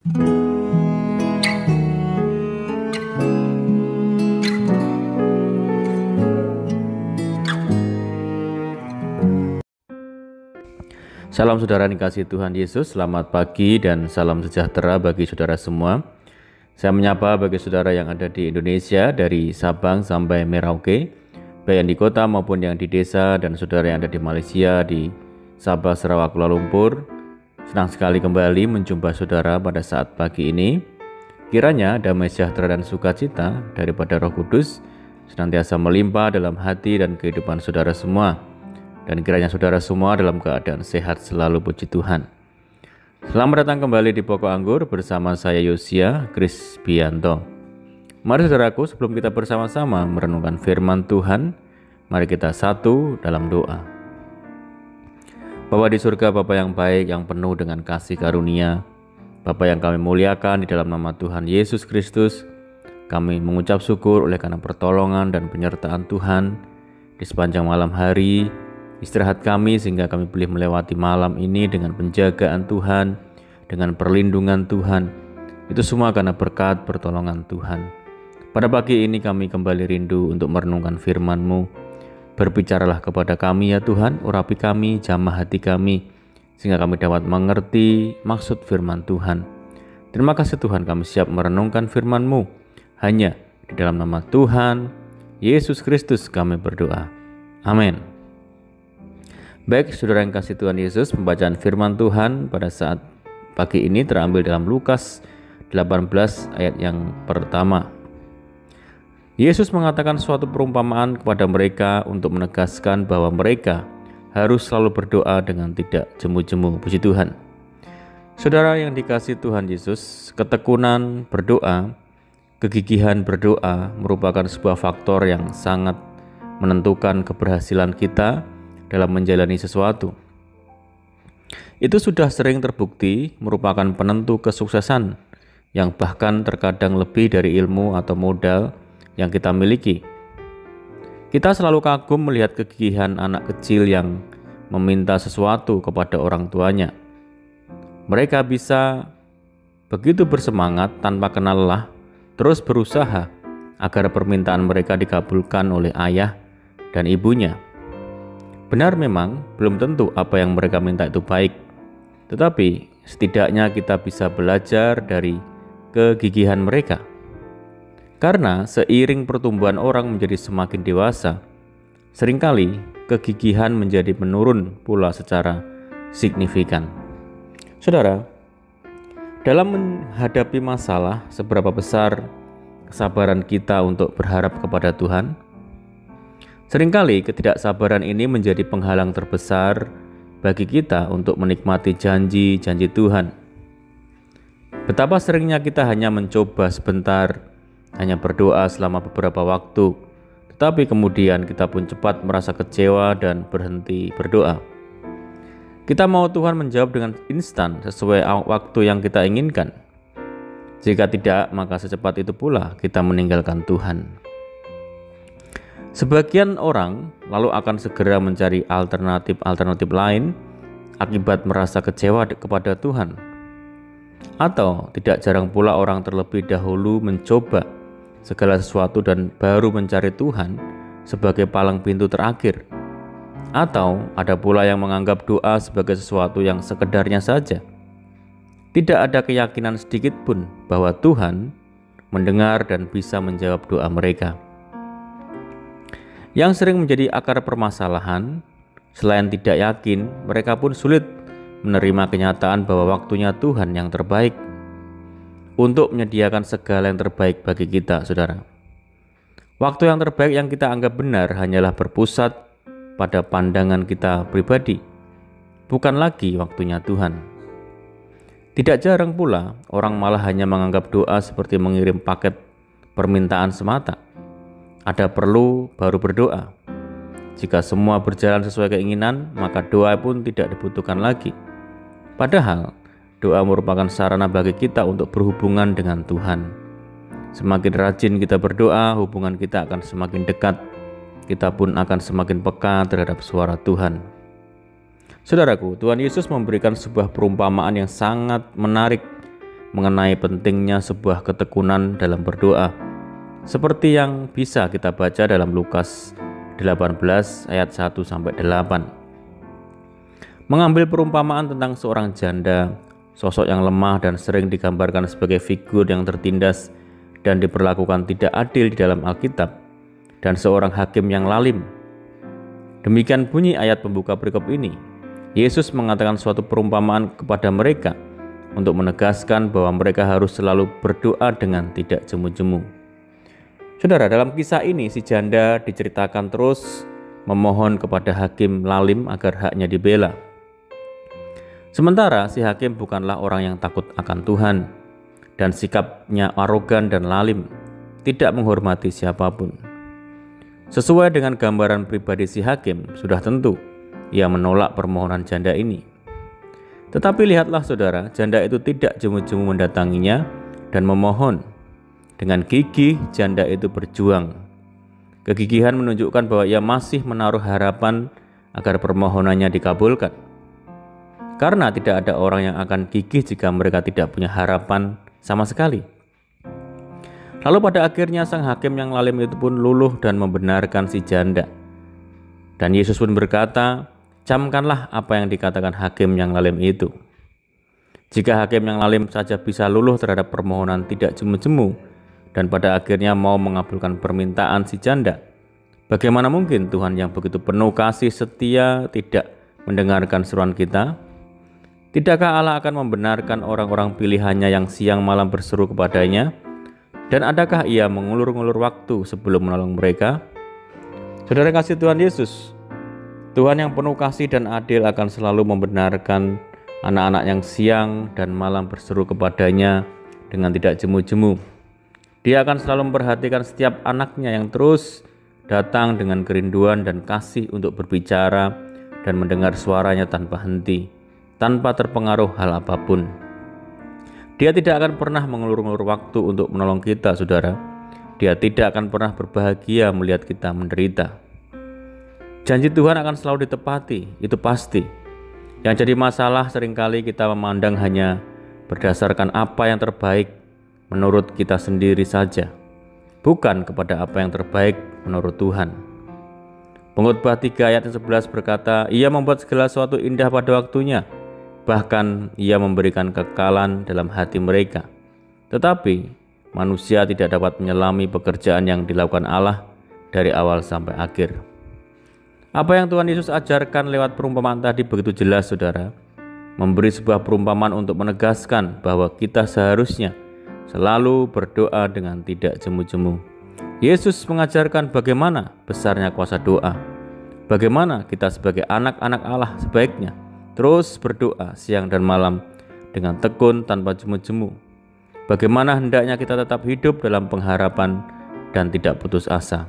Salam saudara dikasihi Tuhan Yesus, selamat pagi dan salam sejahtera bagi saudara semua. Saya menyapa bagi saudara yang ada di Indonesia dari Sabang sampai Merauke, baik yang di kota maupun yang di desa, dan saudara yang ada di Malaysia, di Sabah, Sarawak, Kuala Lumpur. Senang sekali kembali menjumpa saudara pada saat pagi ini. Kiranya damai sejahtera dan sukacita daripada Roh Kudus senantiasa melimpah dalam hati dan kehidupan saudara semua. Dan kiranya saudara semua dalam keadaan sehat selalu, puji Tuhan. Selamat datang kembali di Pokok Anggur bersama saya Yosia Krisbianto. Mari saudaraku, sebelum kita bersama-sama merenungkan firman Tuhan, mari kita satu dalam doa. Bapa di surga, Bapa yang baik, yang penuh dengan kasih karunia, Bapa yang kami muliakan di dalam nama Tuhan Yesus Kristus, kami mengucap syukur oleh karena pertolongan dan penyertaan Tuhan di sepanjang malam hari, istirahat kami sehingga kami boleh melewati malam ini dengan penjagaan Tuhan, dengan perlindungan Tuhan. Itu semua karena berkat pertolongan Tuhan. Pada pagi ini kami kembali rindu untuk merenungkan firman-Mu. Berbicaralah kepada kami ya Tuhan, urapi kami, jamah hati kami, sehingga kami dapat mengerti maksud firman Tuhan. Terima kasih Tuhan, kami siap merenungkan firman-Mu. Hanya di dalam nama Tuhan Yesus Kristus kami berdoa. Amin. Baik, saudara yang kasih Tuhan Yesus, pembacaan firman Tuhan pada saat pagi ini terambil dalam Lukas 18 ayat yang pertama. Yesus mengatakan suatu perumpamaan kepada mereka untuk menegaskan bahwa mereka harus selalu berdoa dengan tidak jemu-jemu. Puji Tuhan. Saudara yang dikasih Tuhan Yesus, ketekunan berdoa, kegigihan berdoa merupakan sebuah faktor yang sangat menentukan keberhasilan kita dalam menjalani sesuatu. Itu sudah sering terbukti merupakan penentu kesuksesan yang bahkan terkadang lebih dari ilmu atau modal yang kita miliki. Kita selalu kagum melihat kegigihan anak kecil yang meminta sesuatu kepada orang tuanya. Mereka bisa begitu bersemangat tanpa kenal lelah, terus berusaha agar permintaan mereka dikabulkan oleh ayah dan ibunya. Benar, memang belum tentu apa yang mereka minta itu baik, tetapi setidaknya kita bisa belajar dari kegigihan mereka. Karena seiring pertumbuhan orang menjadi semakin dewasa, seringkali kegigihan menjadi menurun pula secara signifikan. Saudara, dalam menghadapi masalah, seberapa besar kesabaran kita untuk berharap kepada Tuhan? Seringkali ketidaksabaran ini menjadi penghalang terbesar bagi kita untuk menikmati janji-janji Tuhan. Betapa seringnya kita hanya mencoba sebentar, hanya berdoa selama beberapa waktu, tetapi kemudian kita pun cepat merasa kecewa dan berhenti berdoa. Kita mau Tuhan menjawab dengan instan sesuai waktu yang kita inginkan. Jika tidak, maka secepat itu pula kita meninggalkan Tuhan. Sebagian orang lalu akan segera mencari alternatif lain akibat merasa kecewa kepada Tuhan. Atau tidak jarang pula orang terlebih dahulu mencoba segala sesuatu dan baru mencari Tuhan sebagai palang pintu terakhir. Atau ada pula yang menganggap doa sebagai sesuatu yang sekedarnya saja. Tidak ada keyakinan sedikit pun bahwa Tuhan mendengar dan bisa menjawab doa mereka. Yang sering menjadi akar permasalahan, selain tidak yakin, mereka pun sulit menerima kenyataan bahwa waktunya Tuhan yang terbaik untuk menyediakan segala yang terbaik bagi kita, saudara. Waktu yang terbaik yang kita anggap benar hanyalah berpusat pada pandangan kita pribadi, bukan lagi waktunya Tuhan. Tidak jarang pula orang malah hanya menganggap doa seperti mengirim paket permintaan semata. Ada perlu baru berdoa. Jika semua berjalan sesuai keinginan, maka doa pun tidak dibutuhkan lagi. Padahal doa merupakan sarana bagi kita untuk berhubungan dengan Tuhan. Semakin rajin kita berdoa, hubungan kita akan semakin dekat. Kita pun akan semakin peka terhadap suara Tuhan. Saudaraku, Tuhan Yesus memberikan sebuah perumpamaan yang sangat menarik mengenai pentingnya sebuah ketekunan dalam berdoa, seperti yang bisa kita baca dalam Lukas 18 ayat 1-8. Mengambil perumpamaan tentang seorang janda, sosok yang lemah dan sering digambarkan sebagai figur yang tertindas dan diperlakukan tidak adil di dalam Alkitab, dan seorang hakim yang lalim. Demikian bunyi ayat pembuka perikop ini. Yesus mengatakan suatu perumpamaan kepada mereka untuk menegaskan bahwa mereka harus selalu berdoa dengan tidak jemu-jemu. Saudara, dalam kisah ini si janda diceritakan terus memohon kepada hakim lalim agar haknya dibela. Sementara si hakim bukanlah orang yang takut akan Tuhan dan sikapnya arogan dan lalim, tidak menghormati siapapun. Sesuai dengan gambaran pribadi si hakim, sudah tentu ia menolak permohonan janda ini. Tetapi lihatlah saudara, janda itu tidak jemu-jemu mendatanginya dan memohon. Dengan gigih janda itu berjuang. Kegigihan menunjukkan bahwa ia masih menaruh harapan agar permohonannya dikabulkan. Karena tidak ada orang yang akan gigih jika mereka tidak punya harapan sama sekali. Lalu pada akhirnya sang hakim yang lalim itu pun luluh dan membenarkan si janda. Dan Yesus pun berkata, camkanlah apa yang dikatakan hakim yang lalim itu. Jika hakim yang lalim saja bisa luluh terhadap permohonan tidak jemu-jemu dan pada akhirnya mau mengabulkan permintaan si janda, bagaimana mungkin Tuhan yang begitu penuh kasih setia tidak mendengarkan seruan kita? Tidakkah Allah akan membenarkan orang-orang pilihannya yang siang malam berseru kepadanya? Dan adakah ia mengulur-ngulur waktu sebelum menolong mereka? Saudara kasih Tuhan Yesus, Tuhan yang penuh kasih dan adil akan selalu membenarkan anak-anak yang siang dan malam berseru kepadanya dengan tidak jemu-jemu. Dia akan selalu memperhatikan setiap anaknya yang terus datang dengan kerinduan dan kasih untuk berbicara dan mendengar suaranya tanpa henti, tanpa terpengaruh hal apapun. Dia tidak akan pernah mengulur-ngulur waktu untuk menolong kita, saudara. Dia tidak akan pernah berbahagia melihat kita menderita. Janji Tuhan akan selalu ditepati, itu pasti. Yang jadi masalah seringkali kita memandang hanya berdasarkan apa yang terbaik menurut kita sendiri saja, bukan kepada apa yang terbaik menurut Tuhan. Pengkhotbah 3 ayat 11 berkata, Ia membuat segala sesuatu indah pada waktunya, bahkan Ia memberikan kekekalan dalam hati mereka. Tetapi manusia tidak dapat menyelami pekerjaan yang dilakukan Allah dari awal sampai akhir. Apa yang Tuhan Yesus ajarkan lewat perumpamaan tadi begitu jelas, saudara. Memberi sebuah perumpamaan untuk menegaskan bahwa kita seharusnya selalu berdoa dengan tidak jemu-jemu. Yesus mengajarkan bagaimana besarnya kuasa doa. Bagaimana kita sebagai anak-anak Allah sebaiknya terus berdoa siang dan malam dengan tekun tanpa jemu-jemu. Bagaimana hendaknya kita tetap hidup dalam pengharapan dan tidak putus asa.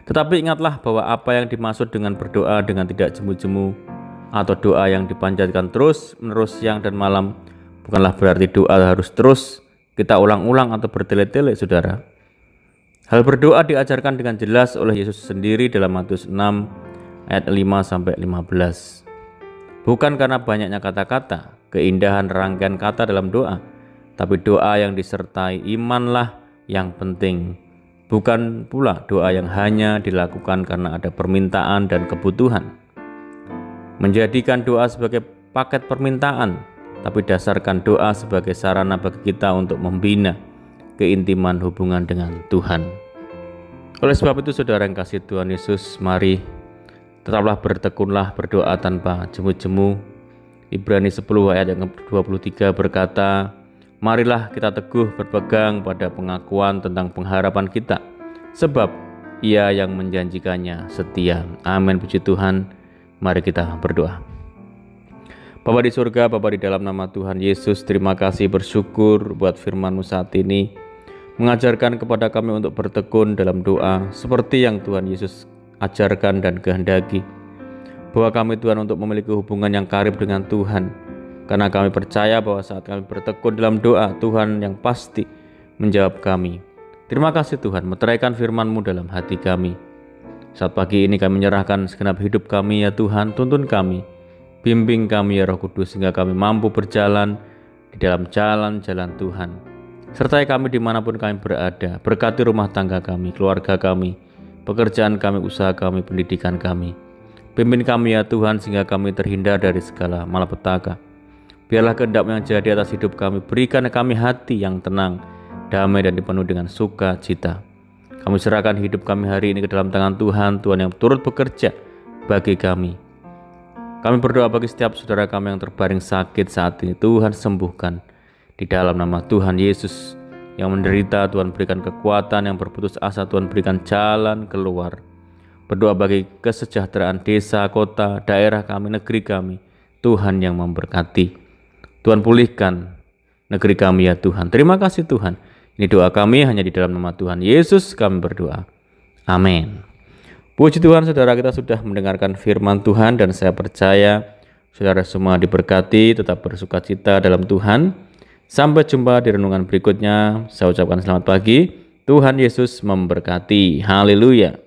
Tetapi ingatlah bahwa apa yang dimaksud dengan berdoa dengan tidak jemu-jemu atau doa yang dipanjatkan terus-menerus siang dan malam bukanlah berarti doa harus terus kita ulang-ulang atau bertele-tele, saudara. Hal berdoa diajarkan dengan jelas oleh Yesus sendiri dalam Matius 6 ayat 5-15. Bukan karena banyaknya kata-kata, keindahan rangkaian kata dalam doa, tapi doa yang disertai imanlah yang penting. Bukan pula doa yang hanya dilakukan karena ada permintaan dan kebutuhan. Menjadikan doa sebagai paket permintaan, tapi dasarkan doa sebagai sarana bagi kita untuk membina keintiman hubungan dengan Tuhan. Oleh sebab itu, saudara yang kasih Tuhan Yesus, mari tetaplah bertekunlah berdoa tanpa jemu-jemu. Ibrani 10 ayat yang ke-23 berkata, marilah kita teguh berpegang pada pengakuan tentang pengharapan kita, sebab Ia yang menjanjikannya setia. Amin, puji Tuhan. Mari kita berdoa. Bapa di surga, Bapa di dalam nama Tuhan Yesus, terima kasih, bersyukur buat firman-Mu saat ini, mengajarkan kepada kami untuk bertekun dalam doa, seperti yang Tuhan Yesus ajarkan dan kehendaki. Bahwa kami Tuhan untuk memiliki hubungan yang karib dengan Tuhan, karena kami percaya bahwa saat kami bertekun dalam doa, Tuhan yang pasti menjawab kami. Terima kasih Tuhan, meteraikan firman-Mu dalam hati kami. Saat pagi ini kami menyerahkan segenap hidup kami ya Tuhan, tuntun kami, bimbing kami ya Roh Kudus, sehingga kami mampu berjalan di di dalam jalan-jalan Tuhan. Sertai kami dimanapun kami berada. Berkati rumah tangga kami, keluarga kami, pekerjaan kami, usaha kami, pendidikan kami. Pimpin kami ya Tuhan, sehingga kami terhindar dari segala malapetaka. Biarlah kehendak-Mu yang jadi atas hidup kami. Berikan kami hati yang tenang, damai, dan dipenuhi dengan sukacita. Kami serahkan hidup kami hari ini ke dalam tangan Tuhan, Tuhan yang turut bekerja bagi kami. Kami berdoa bagi setiap saudara kami yang terbaring sakit saat ini. Tuhan sembuhkan. Di dalam nama Tuhan Yesus, yang menderita, Tuhan berikan kekuatan, yang berputus asa, Tuhan berikan jalan keluar. Berdoa bagi kesejahteraan desa, kota, daerah kami, negeri kami. Tuhan yang memberkati. Tuhan pulihkan negeri kami ya Tuhan. Terima kasih Tuhan. Ini doa kami hanya di dalam nama Tuhan Yesus kami berdoa. Amin. Puji Tuhan, saudara, kita sudah mendengarkan firman Tuhan dan saya percaya saudara semua diberkati, tetap bersukacita dalam Tuhan. Sampai jumpa di renungan berikutnya. Saya ucapkan selamat pagi. Tuhan Yesus memberkati. Haleluya.